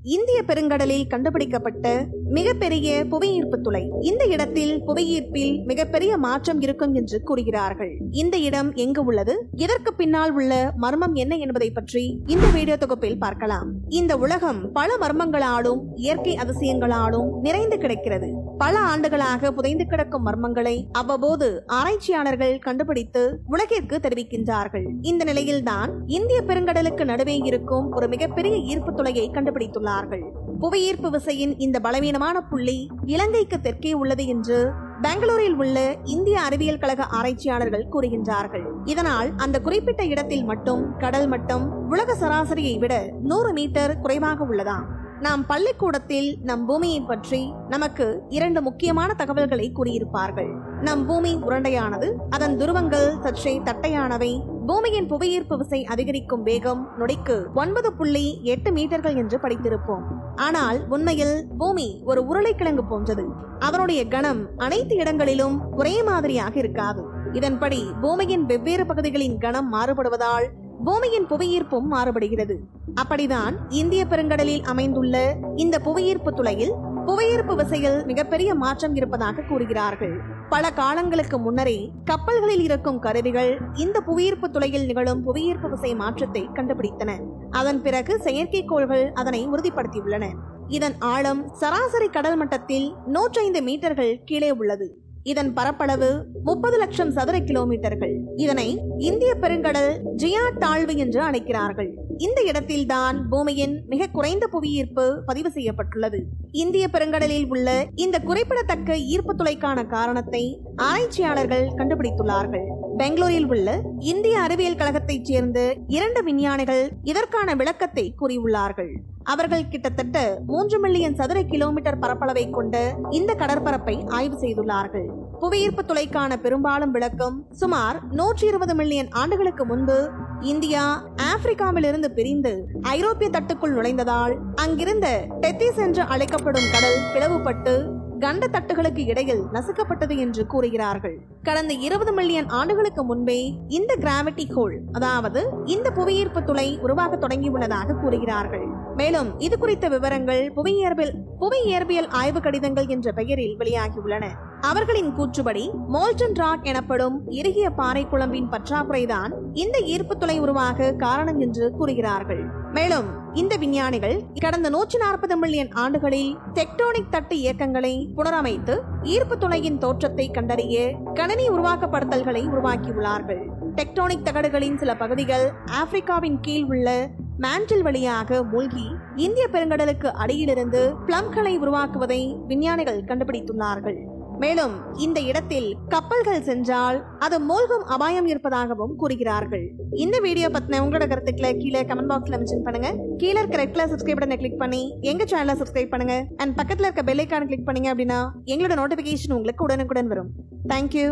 இந்திய பெருங்கடலில் கண்டுபிடிக்கப்பட்ட மிகப்பெரிய புவியீர்ப்பு துளை. இந்த இடத்தில் புவியீர்ப்பில் மிகப்பெரிய மாற்றம் இருக்கும் என்று கூறுகிறார்கள். இந்த இடம் எங்கு உள்ளது, இதற்கு பின்னால் உள்ள மர்மம் என்ன என்பதை பற்றி இந்த வீடியோ தொகுப்பில் பார்க்கலாம். இந்த உலகம் பல மர்மங்களாலும் இயற்கை அதிசயங்களாலும் நிறைந்து கிடக்கிறது. பல ஆண்டுகளாக புதைந்து கிடக்கும் மர்மங்களை அவ்வப்போது ஆராய்ச்சியாளர்கள் கண்டுபிடித்து உலகிற்கு தெரிவிக்கின்றார்கள். இந்த நிலையில்தான் இந்திய பெருங்கடலுக்கு நடுவே இருக்கும் ஒரு மிகப்பெரிய ஈர்ப்பு துளையை கண்டுபிடித்துள்ளார்கள். புவியீர்ப்பு விசையின் இந்த பலவீனமான புள்ளி இலங்கைக்கு தெற்கே உள்ளது என்று பெங்களூரில் உள்ள இந்திய அறிவியல் கழக ஆராய்ச்சியாளர்கள் கூறுகின்றார்கள். இதனால் அந்த குறிப்பிட்ட இடத்தில் மட்டும் கடல் மட்டம் உலக சராசரியை விட 100 மீட்டர் குறைவாக உள்ளதாம். நாம் பள்ளிக்கூடத்தில் நம் பூமியை பற்றி நமக்கு 2 முக்கியமான தகவல்களை கூறியிருப்பார்கள். நம் பூமி உருண்டையானது, அதன் துருவங்கள் சற்றே தட்டையானவை, பூமியின் புவியீர்ப்பு விசை அதிகரிக்கும் வேகம் நொடிக்கு 9.8 மீட்டர்கள் என்று படித்திருப்போம். ஆனால் உண்மையில் பூமி ஒரு உருளைக்கிழங்கு போன்றது. அதனுடைய கனம் அனைத்து இடங்களிலும் ஒரே மாதிரியாக இருக்காது. இதன்படி பூமியின் வெவ்வேறு பகுதிகளின் கனம் மாறுபடுவதால் பூமியின் புவியீர்ப்பும் மாறுபடுகிறது. அப்படிதான் இந்திய பெருங்கடலில் அமைந்துள்ள இந்த புவியீர்ப்பு துளையில் புவியீர்ப்பு விசையில் மிகப்பெரிய மாற்றம் இருப்பதாக கூறுகிறார்கள். பல காலங்களுக்கு முன்னரே கப்பல்களில் இருக்கும் கருவிகள் இந்த புவியீர்ப்பு துளையில் நிகழும் புவியீர்ப்பு விசை மாற்றத்தை கண்டுபிடித்தன. அதன் பிறகு செயற்கைக்கோள்கள் அதனை உறுதிப்படுத்தியுள்ளன. இதன் ஆழம் சராசரி கடல் மட்டத்தில் 105 மீட்டர்கள் கீழே உள்ளது. இதன் பரப்பளவு 30 லட்சம் சதுர கிலோமீட்டர்கள். இதனை இந்திய பெருங்கடல் ஜியா தாழ்வு என்று அழைக்கிறார்கள். இந்த இடத்தில்தான் பூமியின் மிக குறைந்த புவியீர்ப்பு பதிவு செய்யப்பட்டுள்ளது. இந்திய பெருங்கடலில் உள்ள இந்த குறிப்பிடத்தக்க ஈர்ப்பு துளைக்கான காரணத்தை ஆராய்ச்சியாளர்கள் கண்டுபிடித்துள்ளார்கள். பெங்களூரில் உள்ள இந்திய அறிவியல் கழகத்தைச் சேர்ந்த 2 விஞ்ஞானிகள் இதற்கான விளக்கத்தை கூறியுள்ளார்கள். அவர்கள் கிட்டத்தட்ட 3 மில்லியன் சதுர கிலோமீட்டர் பரப்பளவை கொண்ட இந்த கடற்பரப்பை ஆய்வு செய்துள்ளார்கள். புவியீர்ப்பு துளைக்கான பெரும்பாலும் விளக்கம் சுமார் 120 மில்லியன் ஆண்டுகளுக்கு முன்பு இந்தியா ஆப்பிரிக்காவில் இருந்து பிரிந்து ஐரோப்பிய தட்டுக்குள் நுழைந்ததால் அங்கிருந்த டெத்திஸ் என்று அழைக்கப்படும் கடல் பிளவுபட்டு கண்ட தட்டுகளுக்கு இடையில் நசுக்கப்பட்டது என்று கூறுகிறார்கள். கடந்த 20 மில்லியன் ஆண்டுகளுக்கு முன்பே இந்த கிராவிட்டி ஹோல், அதாவது இந்த புவியீர்ப்பு துளை உருவாக தொடங்கியுள்ளதாக கூறுகிறார்கள். மேலும் இது குறித்த விவரங்கள் புவியியற்பியல் ஆய்வு கடிதங்கள் என்ற பெயரில் வெளியாகியுள்ளன. அவர்களின் கூற்றுப்படி மோல்டன் ராக் எனப்படும் இறுகிய பாறை குழம்பின் பற்றாக்குறைதான் இந்த ஈர்ப்பு துளை உருவாக காரணம் என்று கூறுகிறார்கள். மேலும் இந்த விஞ்ஞானிகள் கடந்த 140 மில்லியன் ஆண்டுகளில் டெக்டோனிக் தட்டு இயக்கங்களை புனரமைத்து ஈர்ப்பு துளையின் தோற்றத்தை கண்டறிய கணினி உருவாக்கப்படுத்தல்களை உருவாக்கியுள்ளார்கள். டெக்டோனிக் தகடுகளின் சில பகுதிகள் ஆப்பிரிக்காவின் கீழ் உள்ள மேண்டில் வழியாக மூழ்கி இந்திய பெருங்கடலுக்கு அடியிலிருந்து பிளம்களை உருவாக்குவதை விஞ்ஞானிகள் கண்டுபிடித்துள்ளார்கள். மேலும் இந்த இடத்தில் கப்பல்கள் சென்றால் அது மூழ்கும் அபாயம் இருப்பதாகவும் கூறுகிறார்கள். இந்த வீடியோ பத்தின உங்களோட கருத்துக்களை கீழே கமெண்ட் பாக்ஸ்ல மென்ஷன் பண்ணுங்க. கீழே இருக்க ரெட் கலர் சப்ஸ்கிரைப் பட்டனை கிளிக் பண்ணி எங்க சேனலை சப்ஸ்கிரைப் பண்ணுங்க. அண்ட் பக்கத்துல இருக்க பெல் ஐகானை கிளிக் பண்ணீங்க அப்படின்னா எங்களோட நோட்டிபிகேஷன் உங்களுக்கு உடனுக்குடன் வரும். தேங்க்யூ.